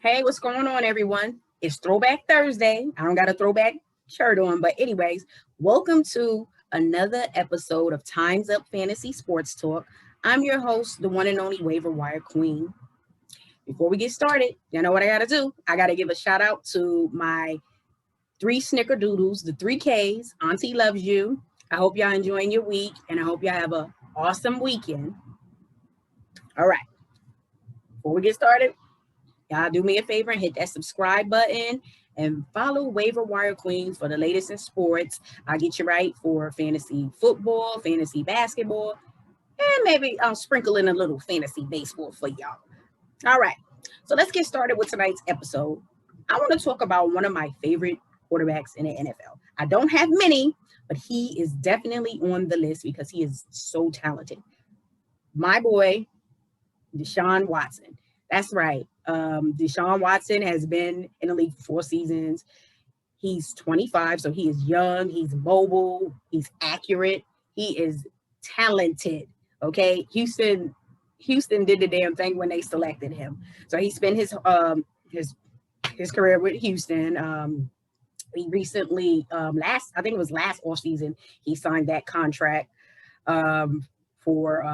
Hey, what's going on, everyone? It's Throwback Thursday. I don't got a throwback shirt on, but anyways, welcome to another episode of Time's Up Fantasy Sports Talk. I'm your host, the one and only Waiver Wire Queen. Before we get started, you know what I got to do? I got to give a shout out to my three snickerdoodles, the three Ks. Auntie loves you. I hope y'all enjoying your week, and I hope y'all have a awesome weekend. All right, before we get started, y'all do me a favor and hit that subscribe button and follow Waiver Wire Queens for the latest in sports. I'll get you right for fantasy football, fantasy basketball, and maybe I'll sprinkle in a little fantasy baseball for y'all. All right, so let's get started with tonight's episode. I want to talk about one of my favorite quarterbacks in the NFL. I don't have many, but he is definitely on the list because he is so talented. My boy, Deshaun Watson. That's right. Deshaun Watson has been in the league for 4 seasons. He's 25, so he is young. He's mobile. He's accurate. He is talented. Okay, Houston did the damn thing when they selected him. So he spent his career with Houston. He recently I think it was last off season, he signed that contract for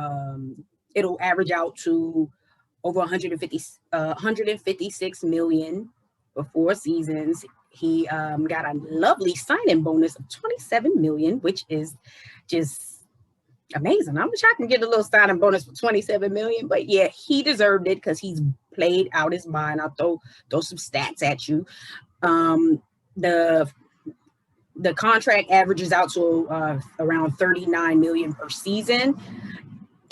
it'll average out to over 156 million for 4 seasons. He got a lovely signing bonus of 27 million, which is just amazing. I wish I can get a little signing bonus for 27 million, but yeah, he deserved it because he's played out his mind. I'll throw some stats at you. The contract averages out to around 39 million per season.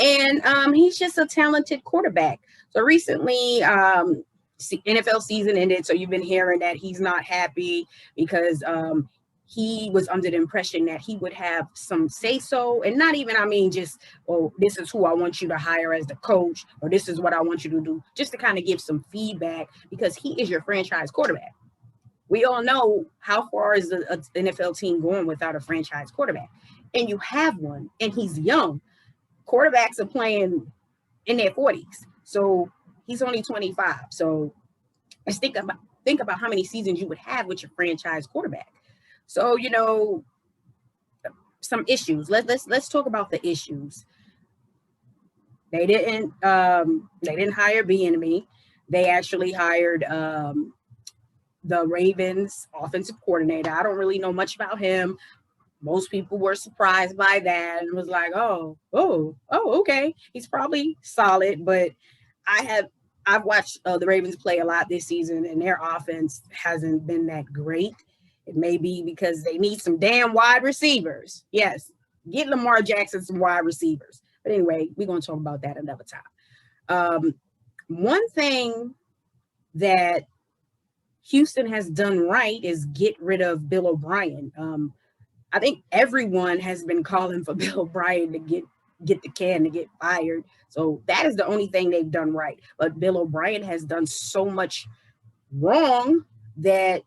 And he's just a talented quarterback. So recently, NFL season ended. So you've been hearing that he's not happy because he was under the impression that he would have some say-so. And not even, just, oh, this is who I want you to hire as the coach, or this is what I want you to do, just to kind of give some feedback because he is your franchise quarterback. We all know how far is the NFL team going without a franchise quarterback. And you have one, and he's young. Quarterbacks are playing in their 40s. So he's only 25. So let's think about how many seasons you would have with your franchise quarterback. So, some issues. Let's talk about the issues. They didn't hire Bieniemy. They actually hired the Ravens offensive coordinator. I don't really know much about him. Most people were surprised by that and was like, oh, okay. He's probably solid, but I've watched the Ravens play a lot this season, and their offense hasn't been that great. It may be because they need some damn wide receivers. Yes, get Lamar Jackson some wide receivers. But anyway, we're going to talk about that another time. One thing that Houston has done right is get rid of Bill O'Brien. I think everyone has been calling for Bill O'Brien to get the can to get fired. So that is the only thing they've done right. But Bill O'Brien has done so much wrong that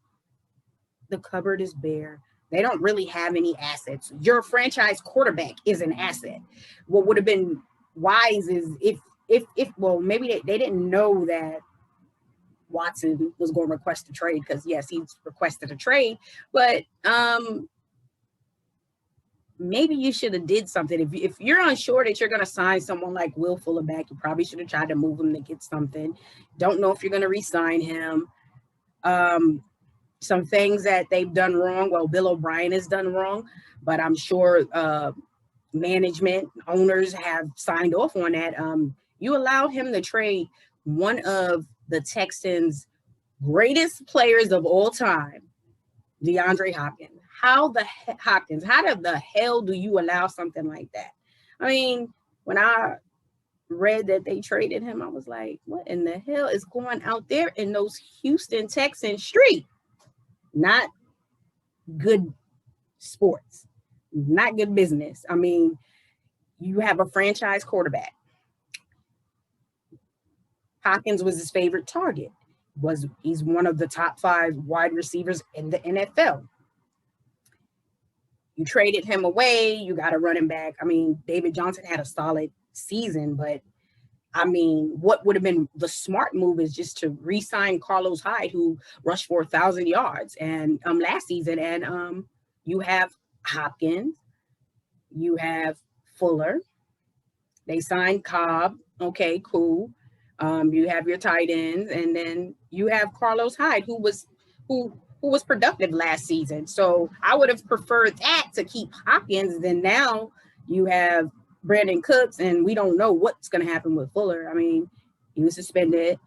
the cupboard is bare. They don't really have any assets. Your franchise quarterback is an asset. What would have been wise is if maybe they didn't know that Watson was going to request a trade because, yes, he's requested a trade. But maybe you should have did something. If you're unsure that you're going to sign someone like Will Fuller back, you probably should have tried to move him to get something. Don't know if you're going to re-sign him. Some things that they've done wrong. Well, Bill O'Brien has done wrong, but I'm sure management, owners have signed off on that. You allowed him to trade one of the Texans' greatest players of all time, DeAndre Hopkins. How the hell do you allow something like that? I mean, when I read that they traded him, I was like, what in the hell is going out there in those Houston Texans streets? Not good sports, not good business. I mean, you have a franchise quarterback. Hopkins was his favorite target. He's one of the top 5 wide receivers in the NFL. You traded him away. You got a running back. I mean, David Johnson had a solid season, but I mean, what would have been the smart move is just to re-sign Carlos Hyde, who rushed for 1,000 yards and last season. And you have Hopkins, you have Fuller. They signed Cobb. Okay, cool. You have your tight ends, and then you have Carlos Hyde, who was productive last season. So I would have preferred that to keep Hopkins. Then now you have Brandon Cooks, and we don't know what's going to happen with Fuller. I mean, he was suspended.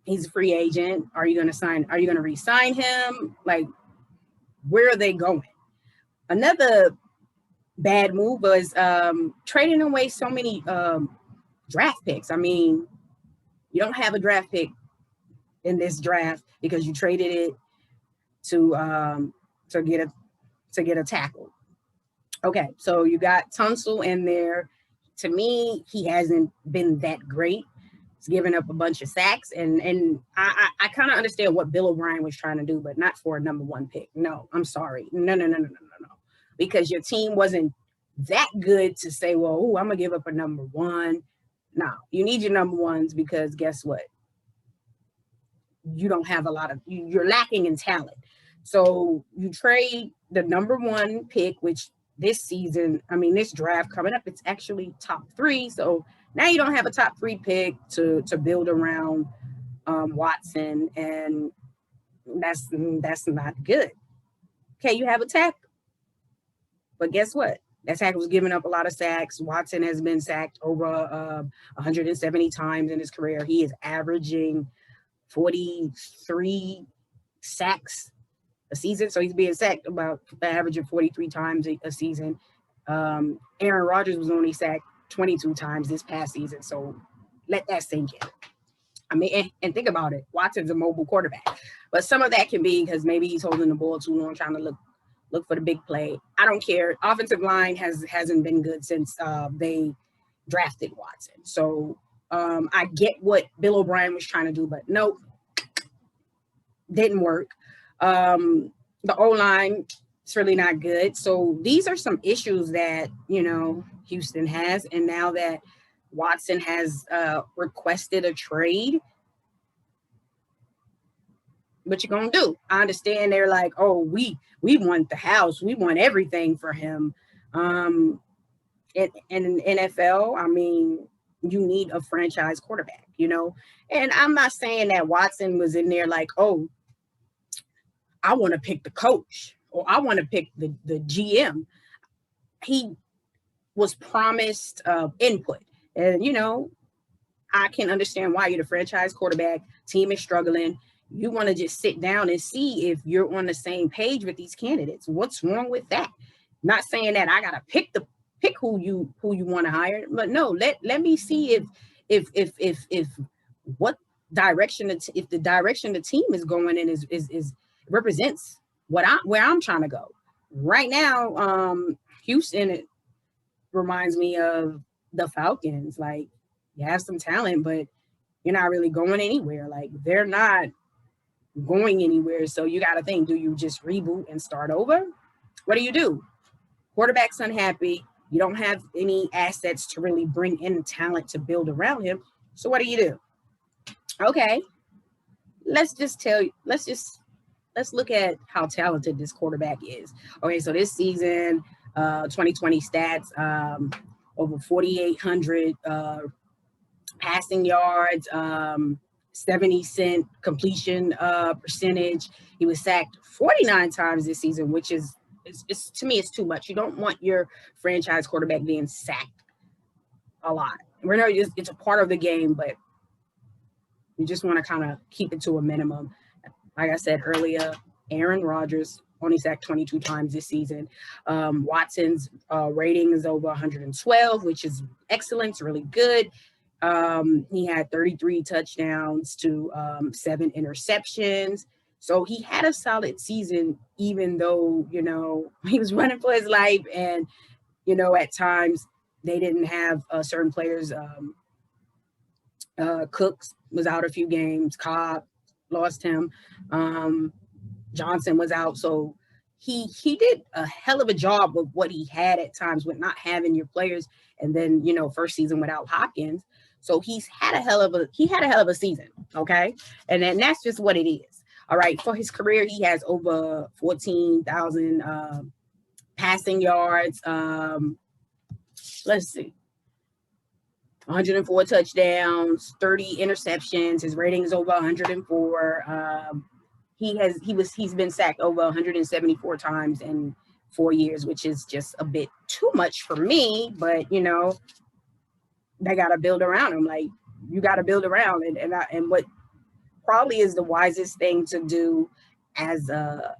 He's a free agent. Are you going to sign? Are you going to re-sign him? Like, where are they going? Another bad move was trading away so many draft picks. I mean, you don't have a draft pick in this draft because you traded it to get a tackle. Okay, so you got Tunsil in there. To me, he hasn't been that great. He's given up a bunch of sacks, and I kind of understand what Bill O'Brien was trying to do, but not for a number one pick. No, I'm sorry. No. Because your team wasn't that good to say, well, I'm going to give up a number one. No, you need your number ones because guess what? You don't have you're lacking in talent. So you trade the number one pick, which this season, I mean, this draft coming up, it's actually top 3. So now you don't have a top 3 pick to build around Watson, and that's not good. Okay, you have a tackle. But guess what? That tackle was giving up a lot of sacks. Watson has been sacked over 170 times in his career. He is averaging 43 sacks a season. So he's being sacked about averaging 43 times a season. Aaron Rodgers was only sacked 22 times this past season. So let that sink in. I mean, and think about it. Watson's a mobile quarterback. But some of that can be because maybe he's holding the ball too long, trying to look for the big play. I don't care. Offensive line hasn't been good since they drafted Watson. So I get what Bill O'Brien was trying to do, but nope, didn't work. The O-line is really not good. So these are some issues that, Houston has. And now that Watson has requested a trade, what you gonna do? I understand they're like, oh, we want the house, we want everything for him. In NFL, I mean, you need a franchise quarterback, And I'm not saying that Watson was in there like, oh, I want to pick the coach or I want to pick the GM. He was promised input, and I can understand why you're the franchise quarterback. Team is struggling. You want to just sit down and see if you're on the same page with these candidates. What's wrong with that? Not saying that I gotta pick who you want to hire, but no, let me see if what direction if the direction the team is going in is represents where I'm trying to go. Right now, Houston, it reminds me of the Falcons. Like, you have some talent, but you're not really going anywhere. Like, they're not going anywhere. So you got to think, do you just reboot and start over? What do? Quarterback's unhappy. You don't have any assets to really bring in talent to build around him. So what do? Okay, let's look at how talented this quarterback is. Okay, so this season, 2020 stats, over 4,800 passing yards, 70% completion percentage. He was sacked 49 times this season, which is to me, it's too much. You don't want your franchise quarterback being sacked a lot. We're not it's a part of the game, but you just want to kind of keep it to a minimum. Like I said earlier, Aaron Rodgers only sacked 22 times this season. Watson's rating is over 112, which is excellent. It's really good. He had 33 touchdowns to 7 interceptions. So he had a solid season, even though, he was running for his life. And, at times they didn't have certain players. Cooks was out a few games. Cobb lost him. Johnson was out. So he did a hell of a job with what he had at times with not having your players, and then first season without Hopkins. So he had a hell of a season, okay? And then that's just what it is. All right, for his career, he has over 14,000 passing yards. Let's see. 104 touchdowns, 30 interceptions. His rating is over 104. He's been sacked over 174 times in 4 years, which is just a bit too much for me. But they got to build around him. Like, you got to build around, and what probably is the wisest thing to do as a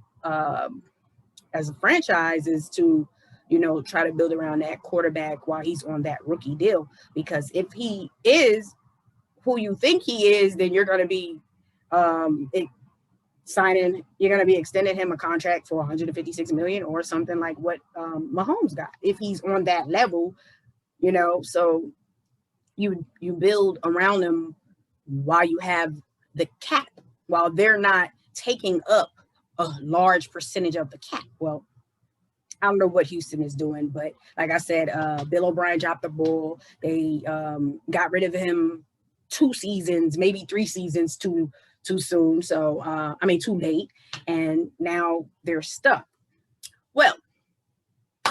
franchise is to try to build around that quarterback while he's on that rookie deal. Because if he is who you think he is, then you're going to be you're going to be extending him a contract for $156 million or something like what Mahomes got. If he's on that level, so you build around him while you have the cap, while they're not taking up a large percentage of the cap. Well, I don't know what Houston is doing, but like I said, Bill O'Brien dropped the ball. They got rid of him 2 seasons, maybe 3 seasons too soon. So, too late. And now they're stuck. Well,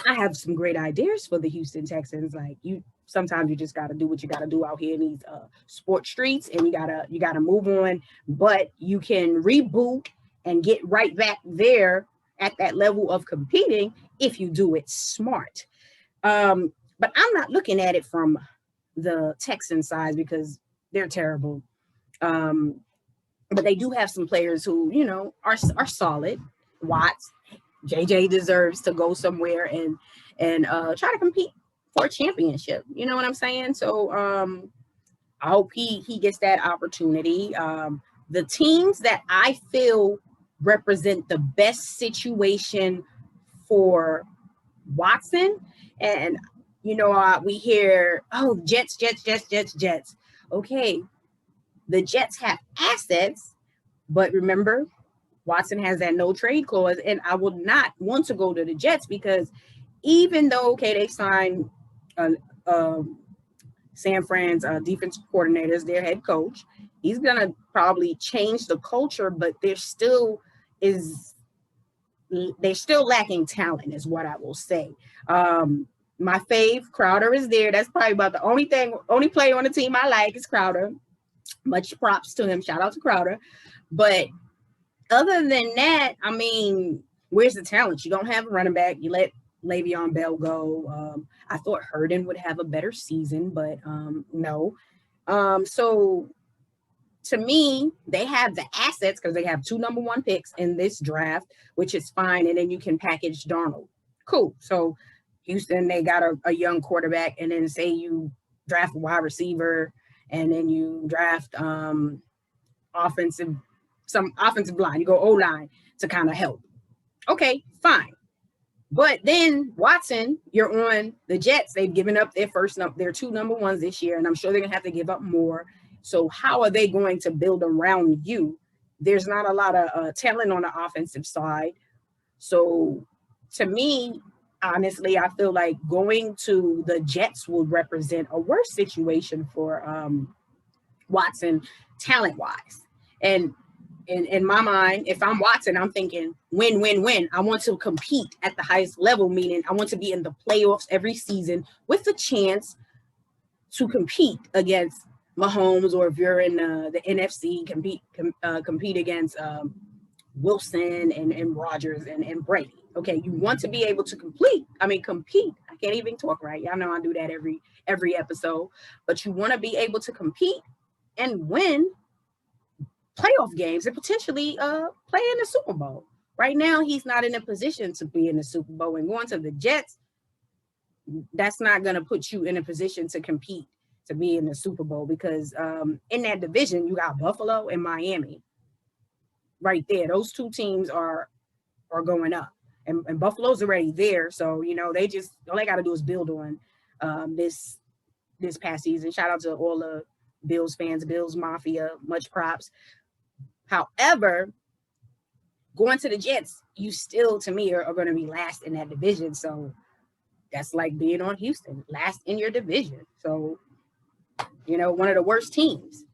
I have some great ideas for the Houston Texans. Like, sometimes you just got to do what you got to do out here in these sports streets, and you gotta move on. But you can reboot and get right back there at that level of competing if you do it smart. But I'm not looking at it from the Texan side because they're terrible. But they do have some players who, are solid. Watts, JJ deserves to go somewhere and try to compete for a championship. You know what I'm saying? So I hope he gets that opportunity. The teams that I feel represent the best situation for Watson, and we hear, oh, Jets. Okay, the Jets have assets, but remember, Watson has that no trade clause, and I would not want to go to the Jets because even though, they signed San Fran's defensive coordinator, their head coach, he's going to probably change the culture, but they're still lacking talent is what I will say. My fave, Crowder, is there. That's probably about the only player on the team I like is Crowder. Much props to him. Shout out to Crowder. But other than that, where's the talent? You don't have a running back. You let Le'Veon Bell go. I thought Herndon would have a better season, but no. So to me, they have the assets because they have 2 number 1 picks in this draft, which is fine. And then you can package Darnold. Cool. So Houston, they got a young quarterback, and then say you draft a wide receiver, and then you draft some offensive line. You go O-line to kind of help. Okay, fine. But then Watson, you're on the Jets. They've given up their 2 number 1s this year, and I'm sure they're going to have to give up more. So how are they going to build around you? There's not a lot of talent on the offensive side. So to me, honestly, I feel like going to the Jets would represent a worse situation for Watson talent-wise. And in my mind, if I'm Watson, I'm thinking win, win, win. I want to compete at the highest level, meaning I want to be in the playoffs every season with a chance to compete against Mahomes, or if you're in the NFC, compete against Wilson and Rodgers and Brady. Okay, you want to be able to compete. I can't even talk right. Y'all know I do that every episode. But you want to be able to compete and win playoff games and potentially play in the Super Bowl. Right now, he's not in a position to be in the Super Bowl. And going to the Jets, that's not going to put you in a position to compete to be in the Super Bowl, because in that division, you got Buffalo and Miami right there. Those 2 teams are going up, and Buffalo's already there. So, all they got to do is build on this past season. Shout out to all the Bills fans, Bills Mafia, much props. However, going to the Jets, you still, to me, are going to be last in that division. So that's like being on Houston, last in your division. So, one of the worst teams.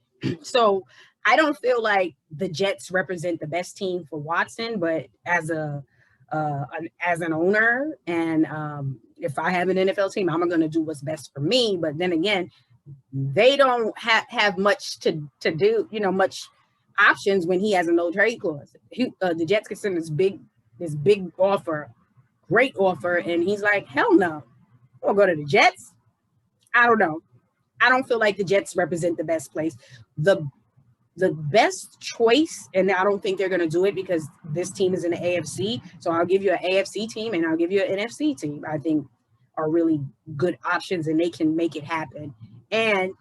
So I don't feel like the Jets represent the best team for Watson, but as an owner, and if I have an NFL team, I'm going to do what's best for me. But then again, they don't have much to do, much options when he has a no trade clause. The Jets can send this big offer, great offer, and he's like, hell no, I'll go to the Jets. I don't know. I don't feel like the Jets represent the best place. The best choice, and I don't think they're going to do it because this team is in the AFC. So I'll give you an AFC team and I'll give you an NFC team. I think are really good options and they can make it happen. And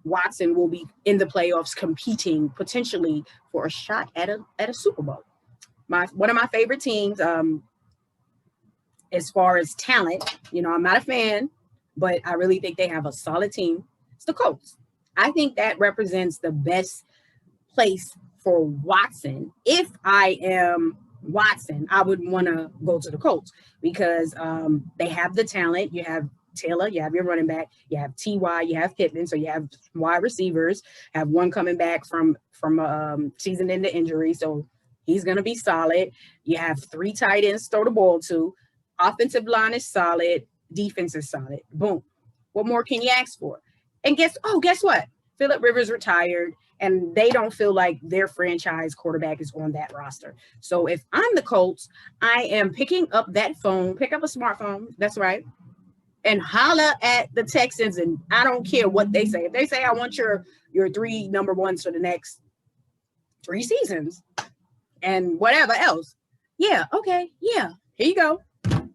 Watson will be in the playoffs competing potentially for a shot at a Super Bowl. One of my favorite teams, as far as talent, I'm not a fan, but I really think they have a solid team. It's the Colts. I think that represents the best place for Watson. If I am Watson, I would want to go to the Colts because they have the talent. You have Taylor, you have your running back, you have T.Y., you have Pittman, so you have wide receivers, have one coming back from season-ending injury, so he's going to be solid. You have 3 tight ends to throw the ball to. Offensive line is solid. Defense is solid. Boom. What more can you ask for? And guess what? Phillip Rivers retired, and they don't feel like their franchise quarterback is on that roster. So if I'm the Colts, I am picking up that phone, pick up a smartphone, that's right, and holla at the Texans, and I don't care what they say. If they say, I want your 3 number ones for the next 3 seasons and whatever else. Yeah, okay, yeah, here you go.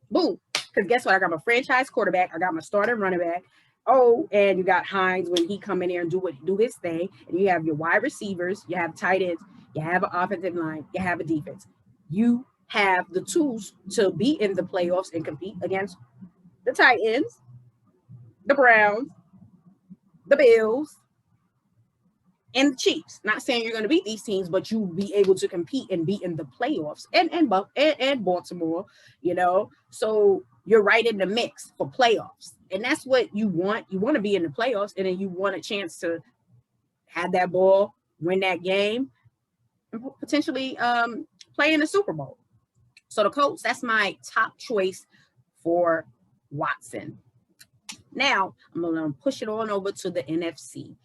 Boom. Because guess what? I got my franchise quarterback. I got my starting running back. Oh, and you got Hines when he come in here and do his thing. And you have your wide receivers. You have tight ends. You have an offensive line. You have a defense. You have the tools to be in the playoffs and compete against the Titans, the Browns, the Bills, and the Chiefs. Not saying you're going to beat these teams, but you'll be able to compete and be in the playoffs and Baltimore, So you're right in the mix for playoffs. And that's what you want. You want to be in the playoffs, and then you want a chance to have that ball, win that game, and potentially play in the Super Bowl. So the Colts, that's my top choice for Watson. Now, I'm going to push it on over to the NFC.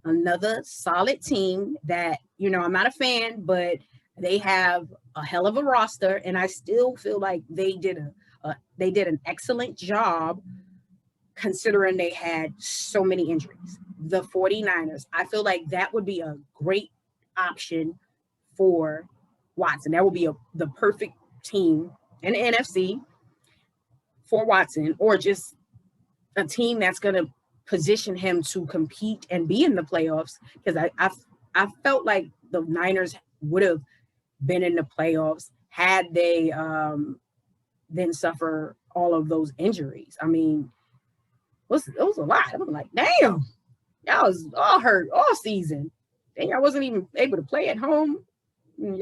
Another solid team that, I'm not a fan, but they have a hell of a roster, and I still feel like they did an excellent job considering they had so many injuries. The 49ers, I feel like that would be a great option for Watson. That would be the perfect team in the NFC for Watson, or just a team that's going to position him to compete and be in the playoffs, because I felt like the Niners would have been in the playoffs had they then suffer all of those injuries. I mean, it was a lot. I was like, damn, y'all was all hurt all season. Dang, I wasn't even able to play at home.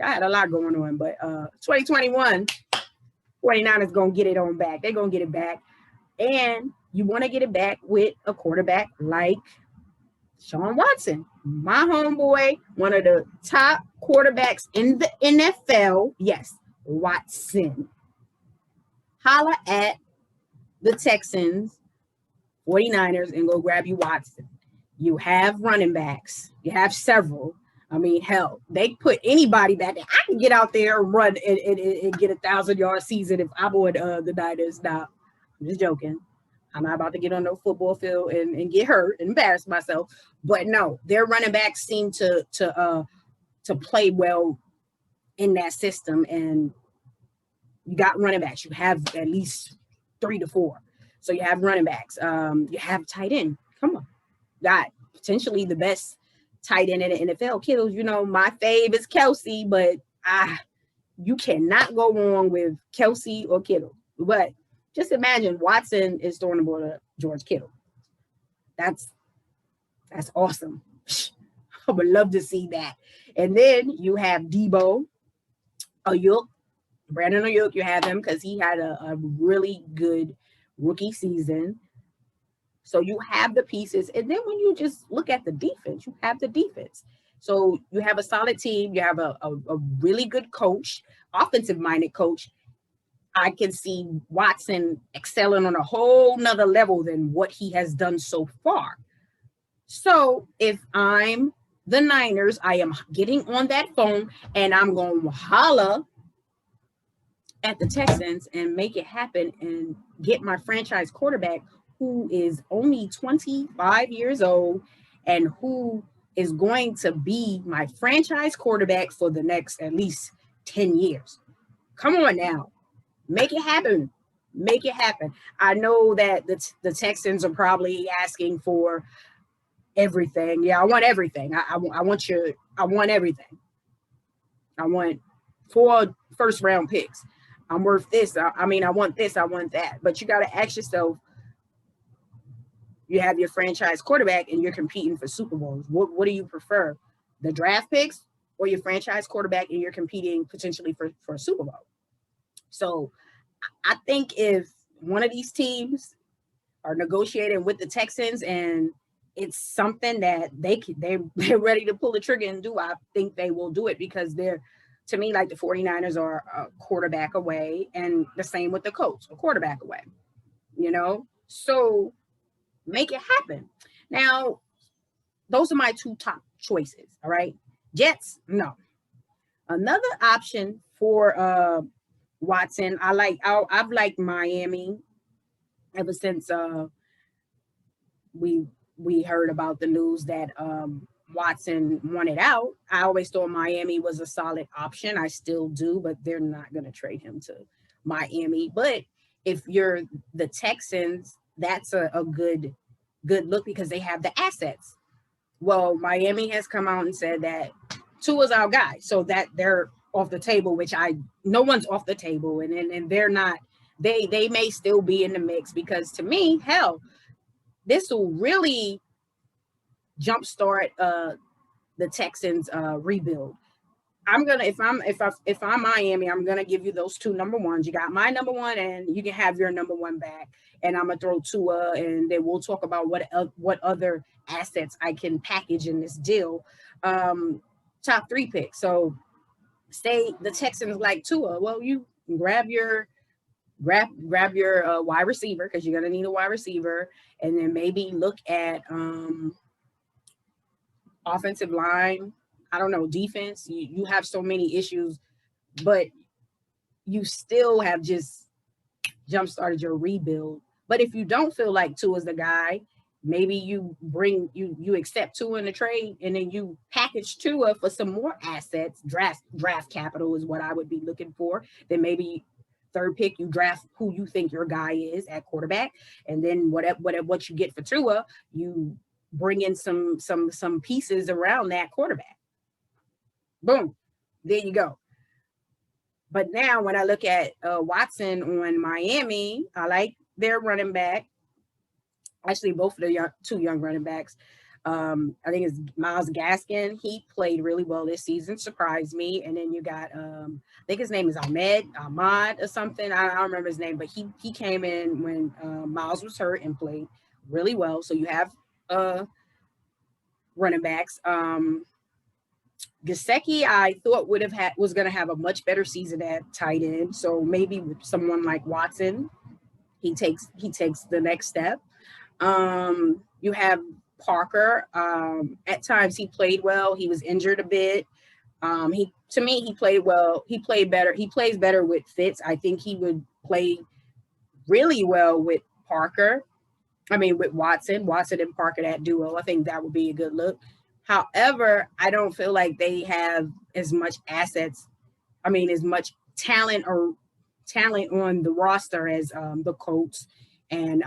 I had a lot going on, but 2021, 49ers going to get it on back. They're going to get it back. And you want to get it back with a quarterback like Deshaun Watson, my homeboy, one of the top quarterbacks in the NFL. Yes, Watson. Holla at the Texans, 49ers, and go grab you Watson. You have running backs. You have several. I mean, hell, they put anybody back there. I can get out there and run and get 1,000-yard season if I'm on the Niners. Now, I'm just joking. I'm not about to get on the football field and get hurt and embarrass myself. But no, their running backs seem to play well in that system. And you got running backs. You have at least 3 to 4. So you have running backs. You have tight end. Come on. Got potentially the best tight end in the NFL. Kittle, my fave is Kelsey, but you cannot go wrong with Kelsey or Kittle. But just imagine Watson is throwing the ball to George Kittle. That's awesome. I would love to see that. And then you have Debo, Ayuk, Brandon Ayuk, you have him because he had a really good rookie season. So you have the pieces. And then when you just look at the defense, you have the defense. So you have a solid team. You have a really good coach, offensive-minded coach. I can see Watson excelling on a whole nother level than what he has done so far. So if I'm the Niners, I am getting on that phone and I'm going to holla at the Texans and make it happen and get my franchise quarterback who is only 25 years old and who is going to be my franchise quarterback for the next at least 10 years. Come on now. Make it happen. Make it happen. I know that the Texans are probably asking for everything. Yeah, I want everything. I want everything. I want 4 first round picks. I'm worth this. I mean, I want this. I want that. But you got to ask yourself, you have your franchise quarterback and you're competing for Super Bowls. What do you prefer? The draft picks or your franchise quarterback and you're competing potentially for a Super Bowl? So I think if one of these teams are negotiating with the Texans and it's something that they're ready to pull the trigger and do, I think they will do it because they're, to me, like the 49ers are a quarterback away, and the same with the Colts, a quarterback away, So make it happen. Now, those are my 2 top choices, all right? Jets, no. Another option for Watson, I've liked Miami ever since we heard about the news that Watson wanted out. I always thought Miami was a solid option. I still do, but they're not going to trade him to Miami. But if you're the Texans, that's a good look because they have the assets. Well, Miami has come out and said that Tua's our guy, so that they're off the table, which no one's off the table, and they're not. They may still be in the mix because to me, hell, this will really jumpstart the Texans rebuild. If I'm Miami, I'm gonna give you those 2 number ones. You got my number 1, and you can have your number 1 back. And I'm gonna throw Tua, and then we'll talk about what other assets I can package in this deal. Top 3 picks. So say the Texans like Tua, well, you grab your wide receiver because you're gonna need a wide receiver, and then maybe look at offensive line. I don't know, defense. You have so many issues, but you still have just jump-started your rebuild. But if you don't feel like Tua's the guy, maybe you accept Tua in the trade, and then you package Tua for some more assets. Draft capital is what I would be looking for. Then maybe 3rd pick, you draft who you think your guy is at quarterback, and then what you get for Tua, you bring in some pieces around that quarterback. Boom, there you go. But now when I look at Watson on Miami, I like their running back. Actually, both of the 2 young running backs. I think it's Myles Gaskin. He played really well this season, surprised me. And then you got, I think his name is Ahmad or something. I don't remember his name, but he came in when Myles was hurt and played really well. So you have running backs. Gesicki, I thought was going to have a much better season at tight end. So maybe with someone like Watson, he takes the next step. You have Parker. At times he played well. He was injured a bit. He played well. He played better. He plays better with Fitz. I think he would play really well with Parker. With Watson and Parker, that duo. I think that would be a good look. However, I don't feel like they have as much assets. As much talent on the roster as the Colts and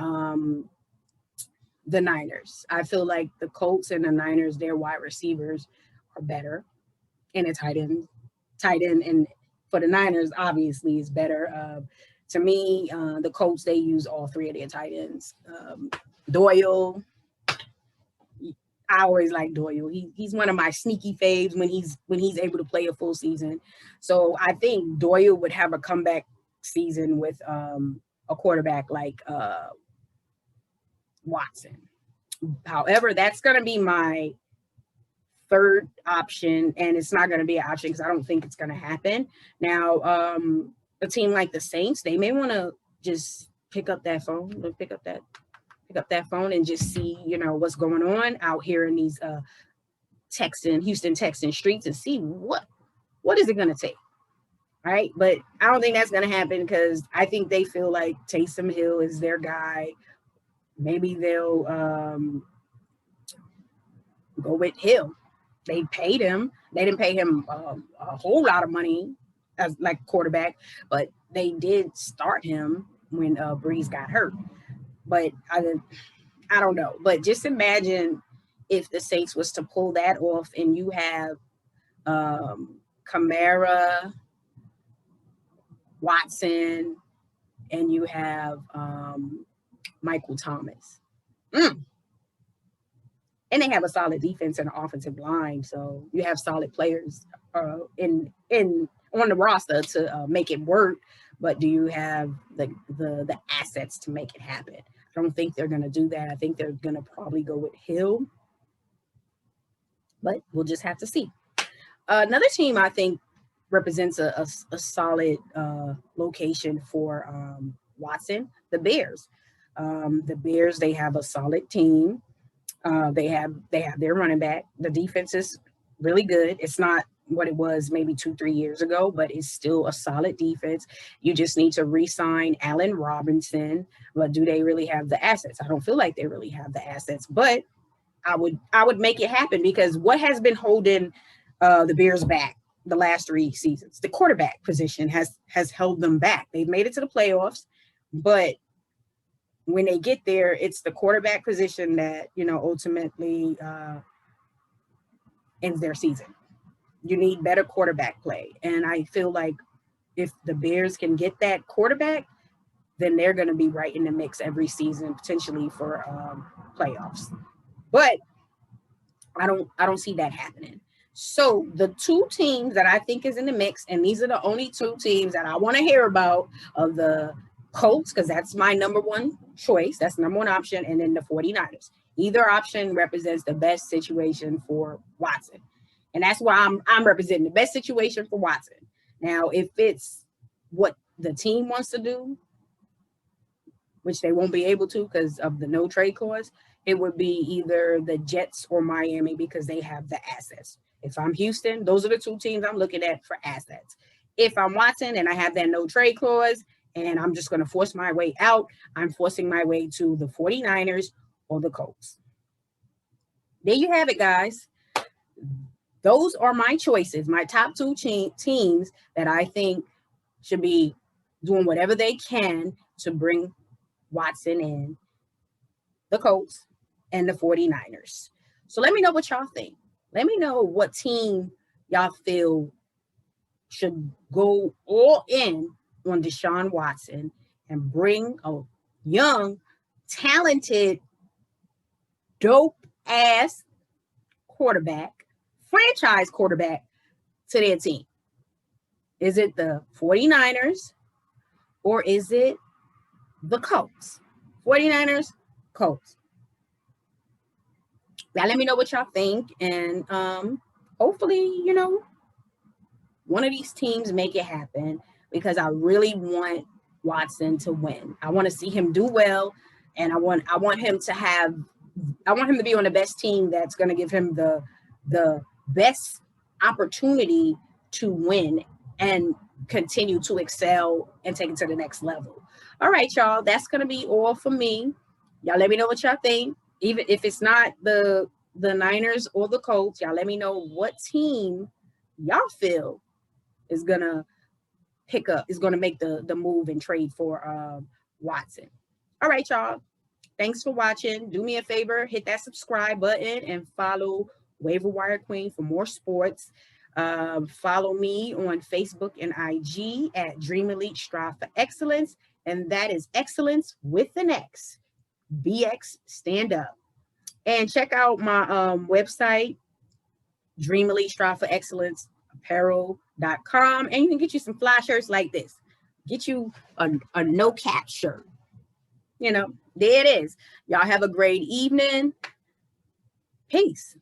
the Niners. I feel like the Colts and the Niners, their wide receivers are better, and a tight end, and for the Niners, obviously, is better. To me, the Colts, they use all 3 of their tight ends. Doyle, I always like Doyle. He's one of my sneaky faves when he's able to play a full season. So I think Doyle would have a comeback season with a quarterback like Watson. However, that's going to be my third option, and it's not going to be an option because I don't think it's going to happen. Now, a team like the Saints, they may want to just pick up that phone and just see, what's going on out here in these Houston Texan streets and see what is it going to take. Right. But I don't think that's going to happen because I think they feel like Taysom Hill is their guy. Maybe they'll go with Hill. They paid him. They didn't pay him a whole lot of money as like quarterback, but they did start him when Breeze got hurt. But I don't know. But just imagine if the Saints was to pull that off and you have Kamara, Watson, and you have Michael Thomas. And they have a solid defense and an offensive line, so you have solid players in on the roster to make it work. But do you have the assets to make it happen? I don't think they're going to do that. I think they're going to probably go with Hill, but we'll just have to see. Another team I think represents a solid location for Watson, the Bears. The Bears, they have a solid team. They have their running back. The defense is really good. It's not what it was maybe 2-3 years ago, but it's still a solid defense. You just need to re-sign Allen Robinson. But do they really have the assets? I don't feel like they really have the assets, but I would make it happen because what has been holding the Bears back the last 3 seasons? The quarterback position has held them back. They've made it to the playoffs, but when they get there, it's the quarterback position that, ultimately ends their season. You need better quarterback play. And I feel like if the Bears can get that quarterback, then they're going to be right in the mix every season, potentially for playoffs. But I don't see that happening. So the 2 teams that I think is in the mix, and these are the only 2 teams that I want to hear about, of the Colts, because that's my number one choice. That's the number one option. And then the 49ers. Either option represents the best situation for Watson. And that's why I'm representing the best situation for Watson. Now, if it's what the team wants to do, which they won't be able to because of the no trade clause, it would be either the Jets or Miami because they have the assets. If I'm Houston, those are the 2 teams I'm looking at for assets. If I'm Watson and I have that no trade clause and I'm just going to force my way out, I'm forcing my way to the 49ers or the Colts. There you have it, guys. Those are my choices, my top 2 teams that I think should be doing whatever they can to bring Watson in, the Colts and the 49ers. So let me know what y'all think. Let me know what team y'all feel should go all in on Deshaun Watson and bring a young, talented, dope-ass quarterback, franchise quarterback to their team. Is it the 49ers or is it the Colts? 49ers, Colts. Now let me know what y'all think, and hopefully, one of these teams make it happen because I really want Watson to win. I want to see him do well, and I want him to be on the best team that's going to give him the best opportunity to win and continue to excel and take it to the next level. All right, y'all, that's going to be all for me. Y'all let me know what y'all think. Even if it's not the Niners or the Colts, y'all let me know what team y'all feel is going to make the move and trade for Watson. All right, y'all. Thanks for watching. Do me a favor, hit that subscribe button and follow Waiver Wire Queen for more sports. Follow me on Facebook and IG at Dream Elite Strive for Excellence. And that is excellence with an X. BX, stand up. And check out my website, Dream Elite Strive for Excellence apparel.com, and you can get you some fly shirts like this. Get you a no cap shirt. There it is. Y'all have a great evening. Peace.